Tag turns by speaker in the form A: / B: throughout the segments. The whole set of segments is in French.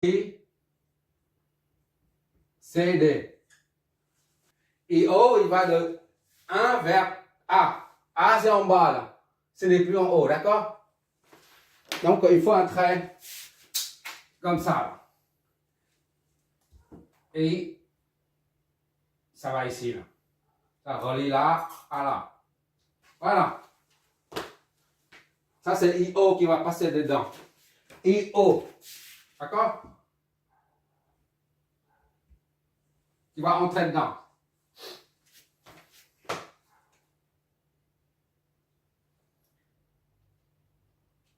A: I, C, D. IO, il va de 1 vers A. A, c'est en bas, là. Ce n'est plus en haut, d'accord? Donc, il faut un trait comme ça, là. Et ça va ici, là. Ça relie là à là. Voilà. Ça, c'est IO qui va passer dedans. IO. D'accord? Qui va entrer dedans.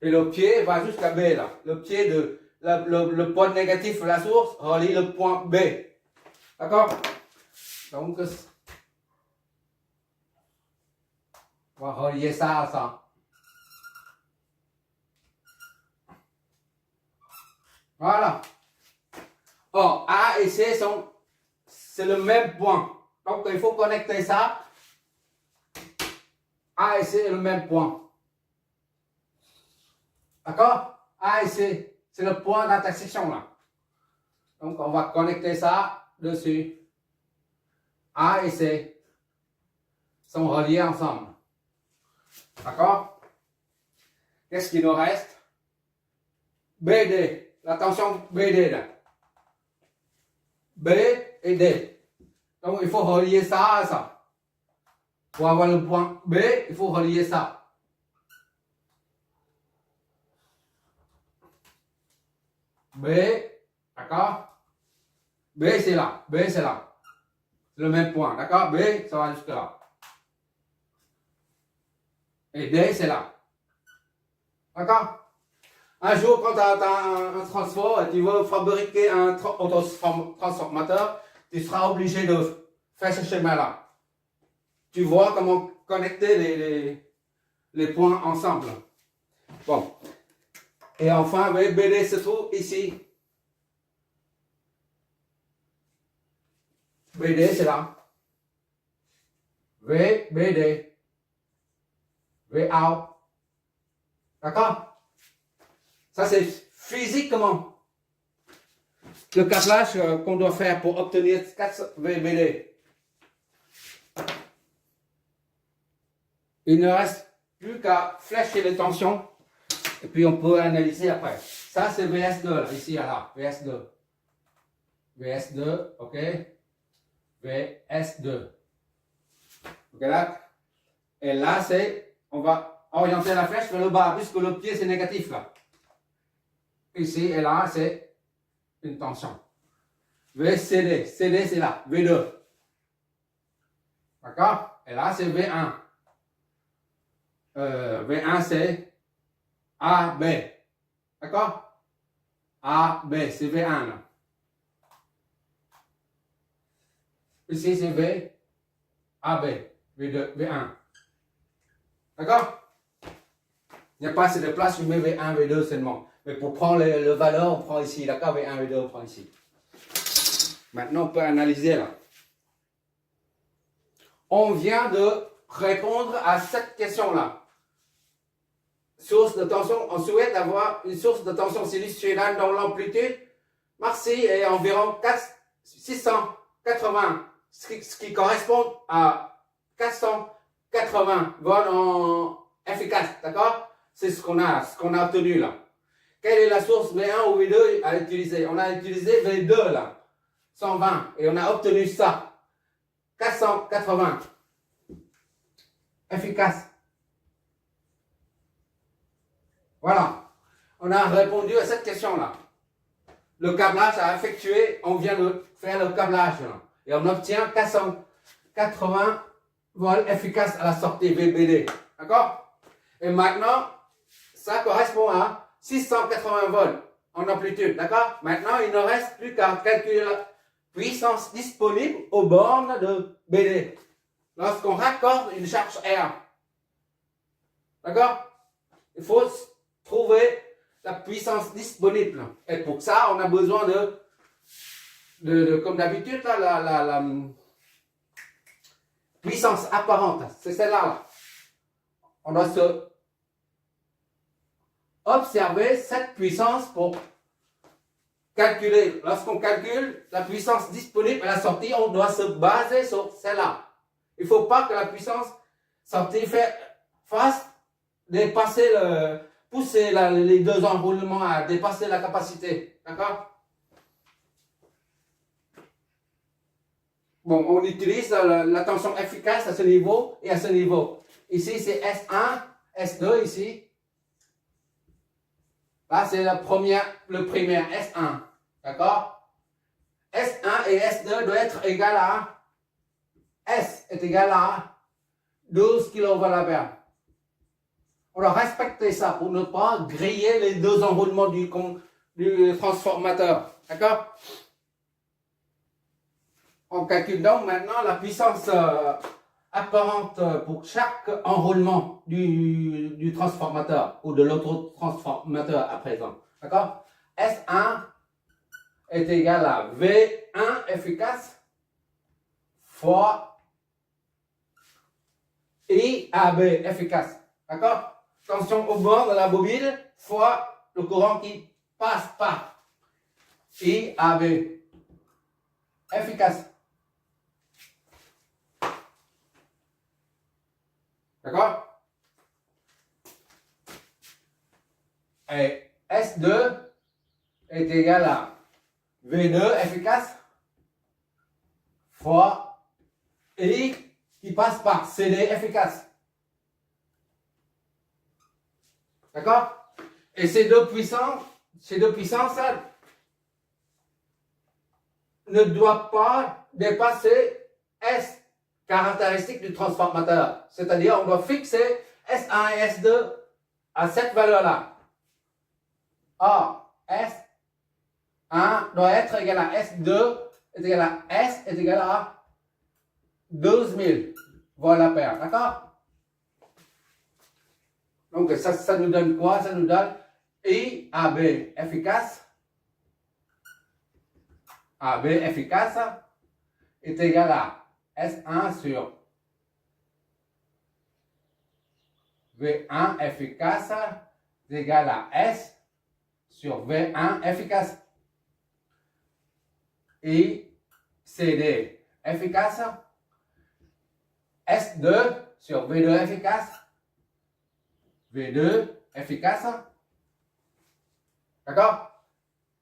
A: Et le pied va jusqu'à B, là. Le pied de le point négatif de la source relie le point B. D'accord? Donc, on va relier ça à ça. Voilà. Or, A et C c'est le même point. Donc, il faut connecter ça. A et C est le même point. D'accord? A et C, c'est le point d'intersection là. Donc, on va connecter ça dessus. A et C sont reliés ensemble. D'accord? Qu'est-ce qu'il nous reste? BD. La tension BD là. B et D. Donc, il faut relier ça à ça. Pour avoir le point B, il faut relier ça. B, d'accord? B, c'est là. B, c'est là. C'est le même point, d'accord? B, ça va jusque là. Et D, c'est là. D'accord? Un jour, quand tu as un transport et tu veux fabriquer un transformateur, tu seras obligé de faire ce schéma-là. Tu vois comment connecter les points ensemble. Bon. Et enfin, BD se trouve ici. BD, c'est là. BD. VA. D'accord? Ça, c'est physiquement le câblage qu'on doit faire pour obtenir 4 VBD. Il ne reste plus qu'à flécher les tensions et puis on peut analyser après. Ça, c'est VS2, là, ici, là, VS2. VS2, ok? VS2. Ok, là? Et là, on va orienter la flèche vers le bas, puisque le pied, c'est négatif, là. Ici et là, c'est une tension. VCD. CD, c'est là. V2. D'accord? Et là, c'est V1. V1, c'est AB. D'accord? AB, c'est V1, là. Ici, c'est V, AB. V2, V1. D'accord? Il n'y a pas assez de place, je mets V1, V2 seulement. Mais pour prendre le valeur, on prend ici. D'accord? V1, V2, on prend ici. Maintenant, on peut analyser là. On vient de répondre à cette question-là. Source de tension, on souhaite avoir une source de tension sinusoïdale dont l'amplitude maxi est environ 680, ce qui correspond à 480 volts en efficace. D'accord? C'est ce qu'on a obtenu là. Quelle est la source V1 ou V2 à utiliser? On a utilisé V2 là, 120, et on a obtenu ça, 480, efficace. Voilà, on a répondu à cette question là. Le câblage à effectuer, on vient de faire le câblage là, et on obtient 480 volts efficaces à la sortie VBD. D'accord? Et maintenant, ça correspond à 680 volts en amplitude, d'accord? Maintenant, il ne reste plus qu'à calculer la puissance disponible aux bornes de BD lorsqu'on raccorde une charge R. D'accord? Il faut trouver la puissance disponible. Et pour ça, on a besoin de comme d'habitude, la puissance apparente. C'est celle-là. On doit se observer cette puissance pour calculer, lorsqu'on calcule la puissance disponible à la sortie, on doit se baser sur celle-là. Il ne faut pas que la puissance sortie fasse dépasser pousser les deux enroulements à dépasser la capacité. D'accord? Bon, on utilise la tension efficace à ce niveau et à ce niveau. Ici, c'est S1, S2 ici. Là, c'est le primaire, S1. D'accord? S1 et S2 doivent être égal à S est égal à 12 kV/A. On doit respecter ça pour ne pas griller les deux enroulements du transformateur. D'accord? On calcule donc maintenant la puissance apparente pour chaque enroulement du transformateur ou de l'autre transformateur à présent. D'accord? S1 est égal à V1 efficace fois IAB efficace. D'accord? Tension au bord de la bobine fois le courant qui passe par IAB efficace. D'accord? Et S2 est égal à V2 efficace fois I qui passe par CD efficace. D'accord? Et ces deux puissances ne doivent pas dépasser S, caractéristique du transformateur. C'est-à-dire, on doit fixer S1 et S2 à cette valeur-là. Or, S1 doit être égal à S2 est égal à S est égal à 12 000 volts-ampères. D'accord? Donc, ça nous donne quoi? Ça nous donne IAB efficace. AB efficace est égal à S1 sur V1 efficace est égal à S sur V1 efficace. Et CD efficace, S2 sur V2 efficace, V2 efficace. D'accord?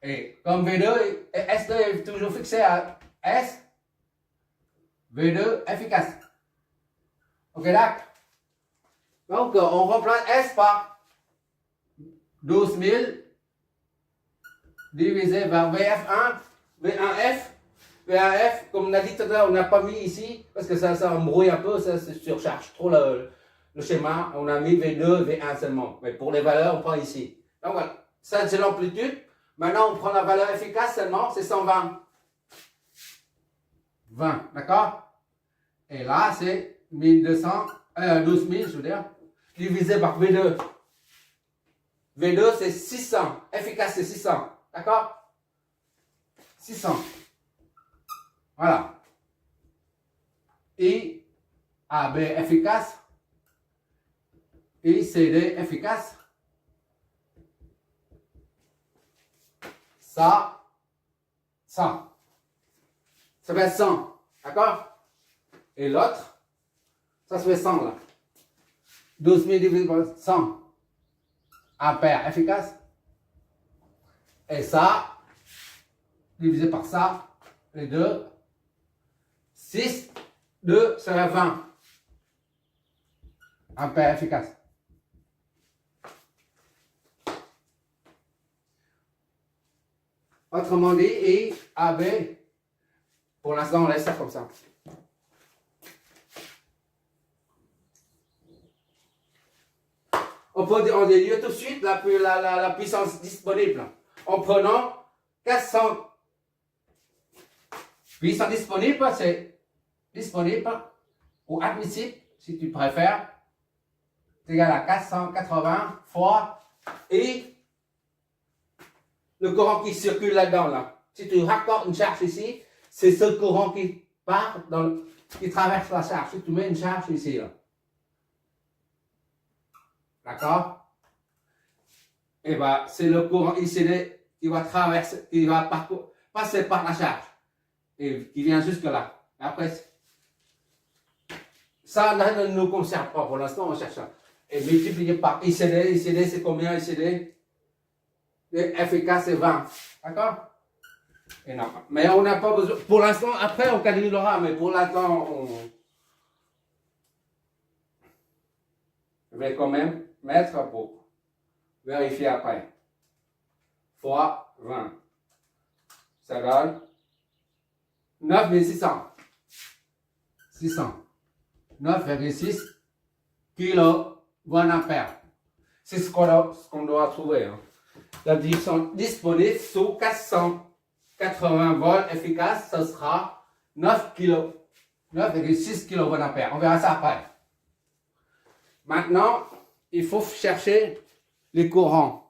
A: Et comme V2 et S2 est toujours fixé à S, V2 efficace. Ok, d'accord? Donc, on remplace S par 12 000 divisé par VF1, V1F. V1F, comme on a dit tout à l'heure, on n'a pas mis ici, parce que ça embrouille un peu, ça surcharge trop le schéma. On a mis V2, V1 seulement. Mais pour les valeurs, on prend ici. Donc voilà, ça c'est l'amplitude. Maintenant, on prend la valeur efficace seulement, c'est 120. 20, d'accord? Et là, c'est 12 000, je veux dire, divisé par V2. V2, c'est 600. Efficace, c'est 600. D'accord? 600. Voilà. Et AB efficace. Et CD efficace. Ça fait 100. D'accord? Et l'autre, ça se fait 100 là. 12 000 divisé par 100 ampères efficace. Et ça, divisé par ça, les deux. 6, 2, ça fait 20 ampères efficace. Autrement dit, I, AB, pour l'instant, on laisse ça comme ça. On déduit tout de suite la puissance disponible en prenant 400. Puissance disponible, c'est disponible ou admissible, si tu préfères, c'est égal à 480 fois et le courant qui circule là-dedans. Là. Si tu raccordes une charge ici, c'est ce courant qui part, qui traverse la charge. Si tu mets une charge ici, là. D'accord? Et bien, c'est le courant ICD qui va traverser, qui va passer par la charge et qui vient jusque là. Après, ça ne nous concerne pas pour l'instant, on cherche ça. Et multiplié par ICD, ICD c'est combien ICD? Et FK c'est 20. D'accord? Et non. Mais on n'a pas besoin. Pour l'instant, après on calculera, mais pour l'instant, je vais quand même mettre pour vérifier après. Fois 20. Ça donne 9600. 600. 9,6 kVA. C'est ce qu'on doit trouver. Hein. La division disponible sous 480 volts efficace, ce sera 9,6 kVA. On verra ça après. Maintenant, il faut chercher les courants.